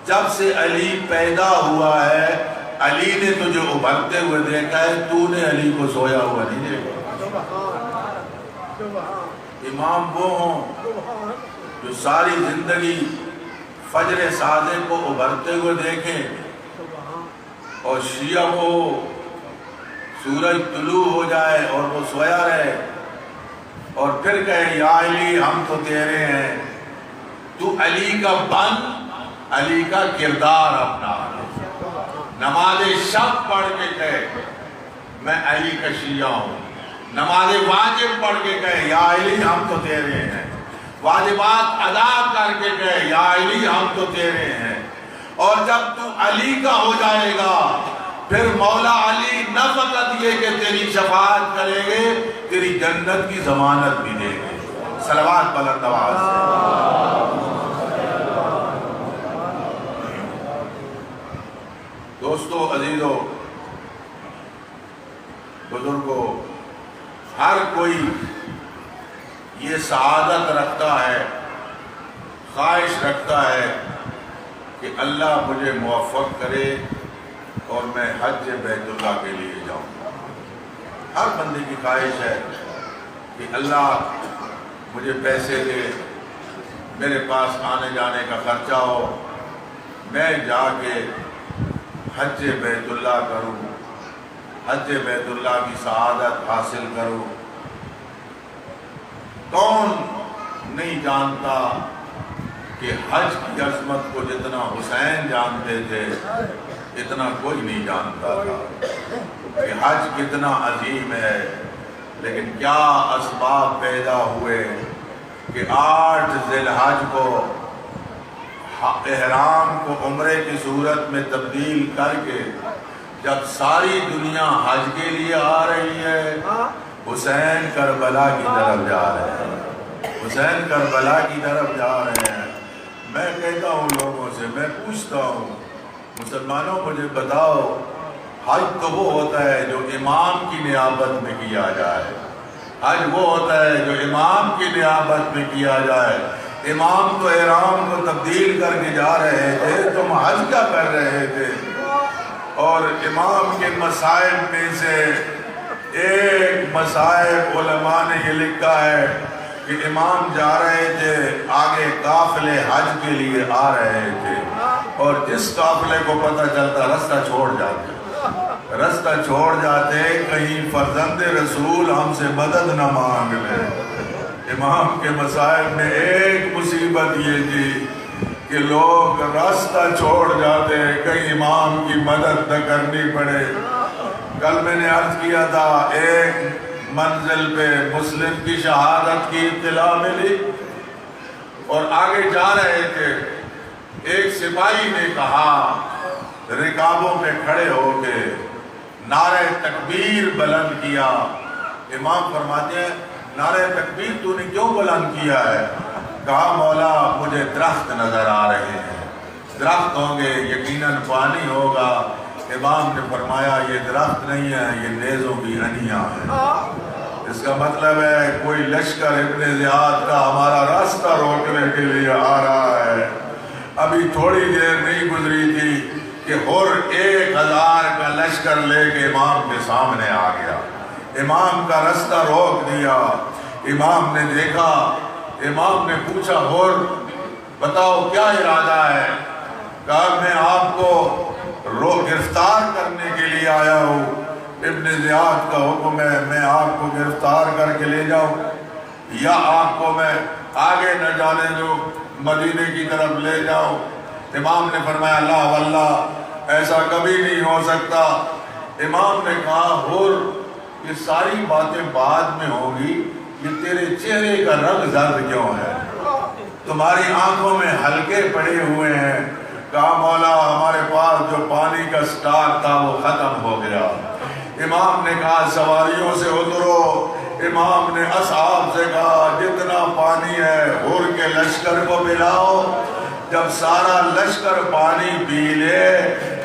Speaker 1: جب سے علی پیدا ہوا ہے علی نے تجھے ابھرتے ہوئے دیکھا ہے، تو نے علی کو سویا ہوا نہیں دیکھا۔ امام وہ ہوں جو ساری زندگی فجر صادق کو ابھرتے ہوئے دیکھیں، اور شیعہ کو سورج طلوع ہو جائے اور وہ سویا رہے اور پھر کہے یا علی ہم تو تیرے ہیں، تو علی کا بن، علی کا کردار اپنا، نماز شب پڑھ کے کہے میں علی کا شیعہ ہوں، نماز واجب پڑھ کے کہے یا علی ہم تو تیرے ہیں، واجبات ادا کر کے کہے یا علی ہم تو تیرے ہیں۔ اور جب تو علی کا ہو جائے گا پھر مولا علی نہ فقط یہ کہ تیری شفاعت کریں گے، تیری جنت کی ضمانت بھی دیں گے۔ صلوات بلند آواز سے۔ دوستو عزیزو بزرگو، ہر کوئی یہ سعادت رکھتا ہے، خواہش رکھتا ہے کہ اللہ مجھے موفق کرے اور میں حج بیت اللہ کے لیے جاؤں۔ ہر بندے کی خواہش ہے کہ اللہ مجھے پیسے دے، میرے پاس آنے جانے کا خرچہ ہو، میں جا کے حج بیت اللہ کروں، حج بیت اللہ کی سعادت حاصل کروں۔ کون نہیں جانتا کہ حج کی عظمت کو جتنا حسین جانتے تھے اتنا کوئی نہیں جانتا تھا کہ حج کتنا عظیم ہے۔ لیکن کیا اسباب پیدا ہوئے کہ 8 ذی الحج کو احرام کو عمرے کی صورت میں تبدیل کر کے جب ساری دنیا حج کے لیے آ رہی ہے، حسین کربلا کی طرف جا رہے ہیں، حسین کربلا کی طرف جا رہے ہیں۔ میں کہتا ہوں لوگوں سے، میں پوچھتا ہوں مسلمانوں مجھے بتاؤ، حج تو وہ ہوتا ہے جو امام کی نیابت میں کیا جائے، حج وہ ہوتا ہے جو امام کی نیابت میں کیا جائے۔ امام تو احرام کو تبدیل کر کے جا رہے تھے، تم حج کیا کر رہے تھے؟ اور امام کے مصائب میں سے ایک مصائب علماء نے یہ لکھا ہے کہ امام جا رہے تھے، آگے قافلے حج کے لیے آ رہے تھے، اور جس قافلے کو پتہ چلتا رستہ چھوڑ کہیں فرزند رسول ہم سے مدد نہ مانگ لے۔ امام کے مسائل میں ایک مصیبت یہ تھی کہ لوگ راستہ چھوڑ جاتے، کہیں امام کی مدد نہ کرنی پڑے۔ کل میں نے عرض کیا تھا، ایک منزل پہ مسلم کی شہادت کی اطلاع ملی اور آگے جا رہے تھے، ایک سپاہی نے کہا رکابوں پہ کھڑے ہو کے نعرہ تکبیر بلند کیا۔ امام فرماتے ہیں نعرہ تکبیر تو نے کیوں بلند کیا ہے؟ کہا مولا مجھے درخت نظر آ رہے ہیں، درخت ہوں گے یقیناً پانی ہوگا۔ امام نے فرمایا یہ درخت نہیں ہے، یہ نیزوں کی ہنیاں ہیں۔ اس کا مطلب ہے کوئی لشکر ابن زیاد کا ہمارا راستہ روکنے کے لیے آ رہا ہے۔ ابھی تھوڑی دیر نہیں گزری تھی کہ ہر 1000 کا لشکر لے کے امام کے سامنے آ گیا، امام کا راستہ روک دیا۔ امام نے دیکھا، امام نے پوچھا ہر بتاؤ کیا ارادہ ہے؟ کہا میں آپ کو گرفتار کرنے کے لیے آیا ہوں، ابن زیاد کا حکم ہے میں آپ کو گرفتار کر کے لے جاؤں یا آپ کو میں آگے نہ جانے دوں، مدینے کی طرف لے جاؤں۔ امام نے فرمایا لا واللہ ایسا کبھی نہیں ہو سکتا۔ امام نے کہا ہر یہ ساری باتیں بعد میں ہوگی، یہ تیرے چہرے کا رنگ زرد کیوں ہے؟ تمہاری آنکھوں میں حلقے پڑے ہوئے ہیں۔ کہا مولا ہمارے پاس جو پانی کا سٹاک تھا وہ ختم ہو گیا۔ امام نے کہا سواریوں سے اترو۔ امام نے اصحاب سے کہا جتنا پانی ہے ہر کے لشکر کو پلاؤ، جب سارا لشکر پانی پی لے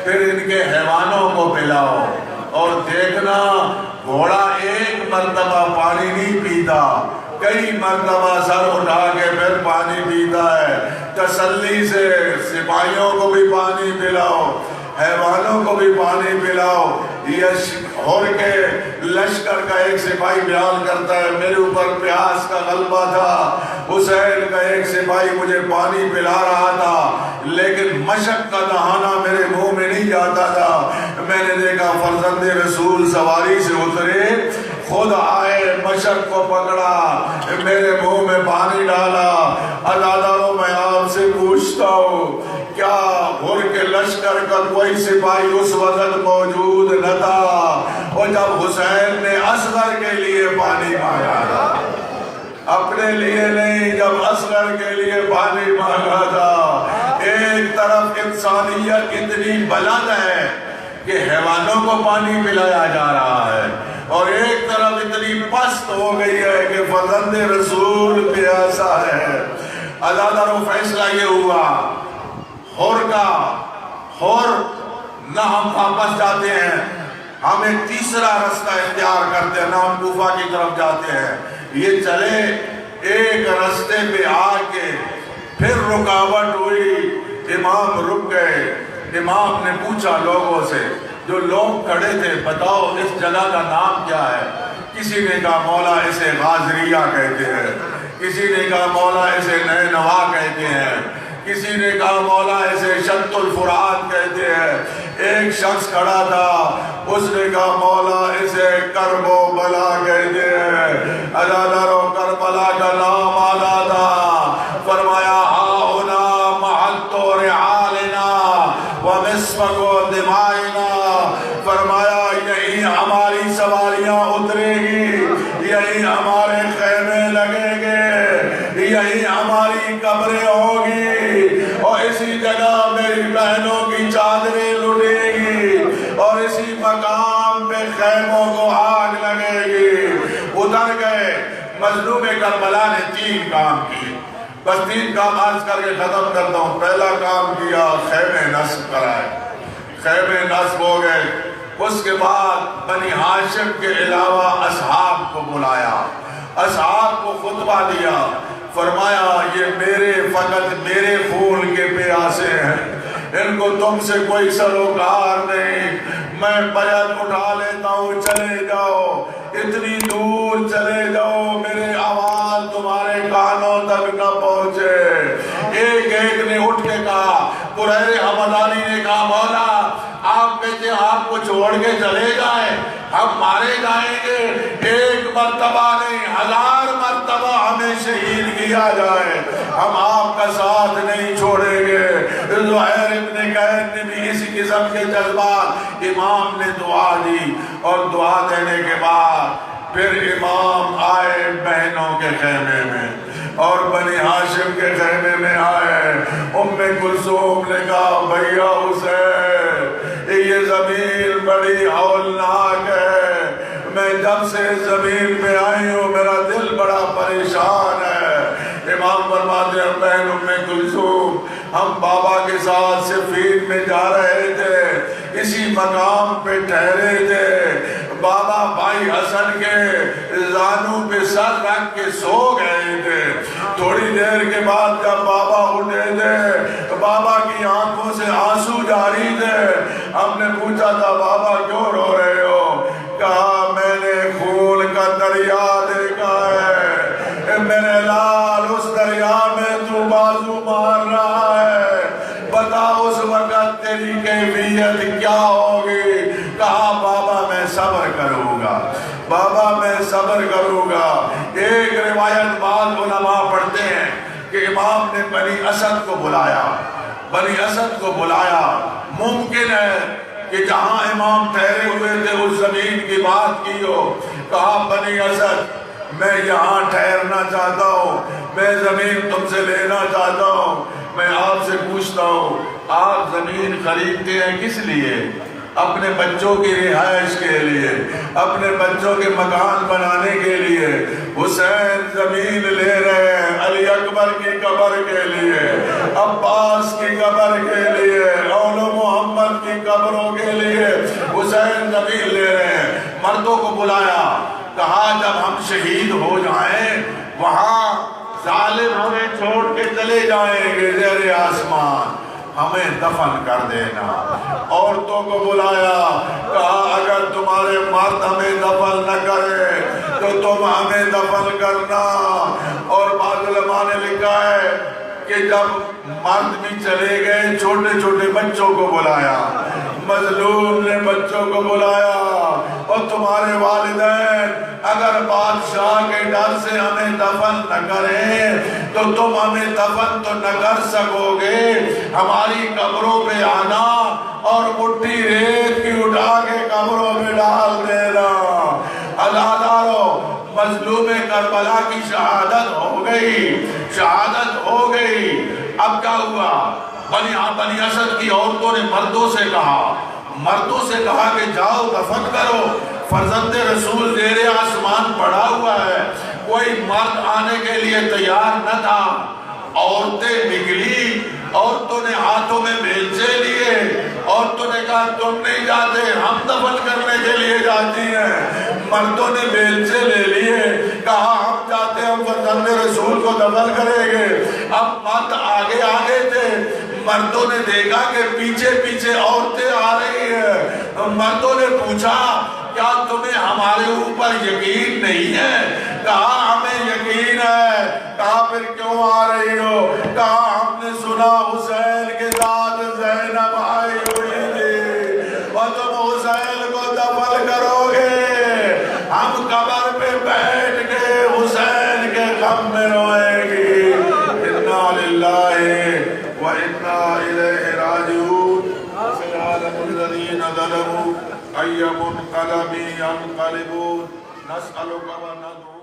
Speaker 1: پھر ان کے حیوانوں کو پلاؤ، اور دیکھنا گھوڑا ایک مرتبہ پانی نہیں پیتا، کئی مرتبہ سر اٹھا کے پھر پانی پیتا ہے۔ تسلی سے سپاہیوں کو بھی پانی پلاؤ، حیوانوں کو بھی پانی پلاؤ۔ یہ ہر کے لشکر کا ایک سپاہی بیان کرتا ہے میرے اوپر پیاس کا غلبہ تھا، حسین کا ایک سپاہی مجھے پانی پلا رہا تھا لیکن مشق کا دہانا میرے منہ میں نہیں جاتا تھا۔ میں نے دیکھا فرزند رسول سواری سے اترے، خود آئے، مشق کو پکڑا، میرے منہ میں پانی ڈالا۔ عزاداروں میں آپ سے پوچھتا ہوں کیا ہر کے لشکر کا کوئی سپاہی اس وقت موجود نہ تھا اور جب حسین نے اصغر کے لیے پانی مانگا تھا؟ اپنے لیے نہیں، جب اصغر کے لیے پانی مانگا تھا۔ ایک طرف انسانیت اتنی بلند ہے کہ حیوانوں کو پانی پلایا جا رہا ہے، اور ایک طرف اتنی پست ہو گئی ہے کہ فرزند رسول پیاسا ہے۔ عزاداروں فیصلہ یہ ہوا ہر کا، ہر نہ ہم واپس جاتے ہیں، ہم ایک تیسرا راستہ اختیار کرتے ہیں، نہ ہم کوفہ کی طرف جاتے ہیں۔ یہ چلے، ایک راستے پہ آ کے پھر رکاوٹ ہوئی، امام رک گئے۔ امام نے پوچھا لوگوں سے، جو لوگ کھڑے تھے بتاؤ اس جگہ کا نام کیا ہے؟ کسی نے کہا مولا اسے غازریہ کہتے ہیں، کسی نے کہا مولا اسے نینوا کہتے ہیں، کسی نے کہا مولا اسے شط الفرات کہتے ہیں۔ ایک شخص کھڑا تھا، اس نے کہا مولا اسے کرب و بلا کہتے ہیں۔ عزاداروں کربلا کا نام آنا تھا، فرمایا ہاؤنا محط رعالنا ومسفک دمائنا، فرمایا یہی ہماری سواریاں اترے گی، یہی ہمارے خیمے لگیں گے، یہی ہماری قبریں ہوگی، اور اسی جگہ میری بہنوں کی چادریں لٹے گی، اور اسی مقام پہ خیموں کو آگ لگے گی۔ ادھر گئے۔ مظلوم کربلا نے 3 کام کیے، بس 3 کام عرض کر کے ختم کرتا ہوں۔ پہلا کام کیا خیمے نصب کرائے، خیمے نصب ہو گئے۔ اس کے بعد بنی ہاشم کے علاوہ اصحاب کو بلایا، اصحاب کو خطبہ دیا، فرمایا یہ فقط میرے خون کے پیاسے ہیں، ان کو تم سے کوئی سروکار نہیں، میں بیعت اٹھا لیتا ہوں، چلے جاؤ، اتنی دور چلے جاؤ میرے آواز تمہارے کانوں تک نہ پہنچے۔ ایک نے اٹھ کے کہا، قریر حمدانی نے کہا مولا آپ کہتے ہیں آپ کو چھوڑ کے چلے جائیں، ہم مارے جائیں گے۔ 1 مرتبہ نہیں 1000 مرتبہ ہمیں لیا جائے، ہم آپ کا ساتھ نہیں چھوڑیں گے۔ زہیر ابن قید نے بھی اسی قسم کے جذبات، امام نے دعا دی اور دعا دینے کے بعد پھر امام آئے بہنوں کے خیمے میں اور بنی ہاشم کے خیمے میں آئے۔ ام کلثوم نے کہا بھیا حسین یہ زمین بڑی ہولناک ہے، میں جب سے زمین پہ آئی ہوں میرا دل بڑا پریشان ہے۔ امام فرماتے ہیں بہن ام کلثوم ہم بابا کے ساتھ صفین میں جا رہے تھے، اسی مقام پہ ٹھہرے تھے، بابا بھائی حسن کے زانوں پہ سر رکھ کے سو گئے تھے۔ تھوڑی دیر کے بعد جب بابا اٹھے تھے بابا کی آنکھوں سے آنسو جاری تھے۔ ہم نے پوچھا تھا بابا کیوں رو رہے ہو؟ کہا میں نے خون کا دریا دیکھا ہے، میرے لال اس دریا میں تو بازو مار رہا ہے، بتا اس وقت تیری کیفیت کیا ہوگی؟ کہا بابا میں صبر کروں گا، بابا میں صبر کروں گا۔ ایک روایت بعض علماء پڑھتے ہیں کہ امام نے بنی اسد کو بلایا، بنی اسد کو بلایا۔ ممکن ہے کہ جہاں امام ٹھہرے ہوئے تھے اس زمین کی بات کی ہو۔ کہا بنی اسد میں یہاں ٹھہرنا چاہتا ہوں، میں زمین تم سے لینا چاہتا ہوں۔ میں آپ سے پوچھتا ہوں آپ زمین خریدتے ہیں کس لیے؟ اپنے بچوں کی رہائش کے لیے، اپنے بچوں کے مکان بنانے کے لیے۔ حسین زمین لے رہے ہیں علی اکبر کی قبر کے لیے، عباس کی قبر کے لیے، اول محمد کی قبروں کے لیے حسین زمین لے رہے ہیں۔ مردوں کو بلایا، کہا جب ہم شہید ہو جائیں وہاں ظالم ہمیں چھوڑ کے چلے جائیں گے زیر آسمان، ہمیں دفن کر دینا۔ عورتوں کو بلایا، کہا اگر تمہارے مرد ہمیں دفن نہ کرے تو تم ہمیں دفن کرنا۔ اور بعض علماء نے لکھا ہے کہ جب مرد بھی چلے گئے چھوٹے چھوٹے بچوں کو بلایا، مظلوم نے بچوں کو بلایا، اور تمہارے والدین اگر بادشاہ کے ڈر سے ہمیں دفن نہ کریں تو تم ہمیں دفن تو نہ کر سکو گے، ہماری قبروں پہ آنا اور مٹھی ریت کی اٹھا کے قبروں میں ڈال دینا۔ عزادارو مظلوم کربلا کی شہادت ہو گئی، شہادت ہو گئی۔ اب کیا ہوا؟ بنی اسد کی عورتوں نے مردوں سے کہا کہ جاؤ دفن کرو، فرزند رسول زیر آسمان پڑا ہوا ہے۔ کوئی مرد آنے کے لیے تیار نہ تھا، عورتیں نکلی، عورتوں نے ہاتھوں میں بیلچے لیے، عورتوں نے کہا تم نہیں جاتے ہم دفن کرنے کے لیے جاتی ہیں۔ مردوں نے بیلچے لے لیے، کہا ہم جاتے ہیں، ہم فرزند رسول کو دفن کریں گے۔ اب مرد آگے آگے تھے، مردوں نے دیکھا کہ پیچھے پیچھے عورتیں آ رہی ہیں۔ مردوں نے پوچھا کیا تمہیں ہمارے اوپر یقین نہیں ہے؟ کہا ہمیں یقین ہے۔ کہا پھر کیوں آ رہی ہو؟ کہا ہم نے سنا حسین کے ساتھ زینب آئی ہوئی تھی اور تم حسین کو دفن کرو گے، ہم قبر پہ بیٹھ کے حسین کے غم میں روئیں گی۔ انا للہ وَإِنَّا إِلَيْهِ رَاجِعُونَ سَيَعْلَمُ الَّذِينَ ظَلَمُوا أَيَّ مُنْقَلَبٍ يَنْقَلِبُونَ نَسْأَلُكَ وَنَدْعُوكَ